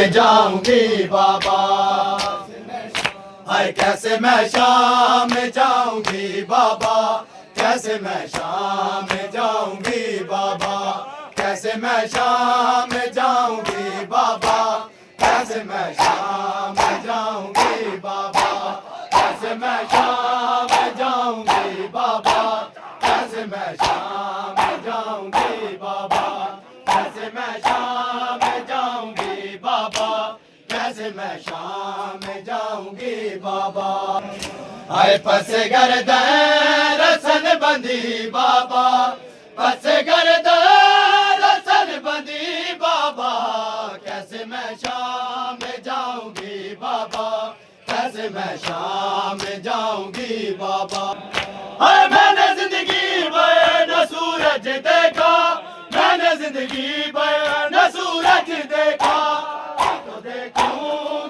میں جاؤں گی بابا ہائے کیسے میں شام میں جاؤں گی بابا کیسے میں شام میں جاؤں گی بابا کیسے میں شام میں جاؤں گی بابا کیسے میں شام میں جاؤں گی بابا کیسے میں شام میں جاؤں گی بابا کیسے میں شام میں جاؤں گی بابا کیسے میں شام میں جاؤں گی بابا کیسے میں شام میں جاؤں گی بابا آئے پس گردن رسن بندی بابا پس گردن رسن بندی بابا کیسے میں شام میں جاؤں گی بابا کیسے میں شام میں جاؤں گی بابا ہائے میں نے زندگی میں نہ سورج دیکھا میں نے زندگی میں نہ سورج دیکھا تو دیکھوں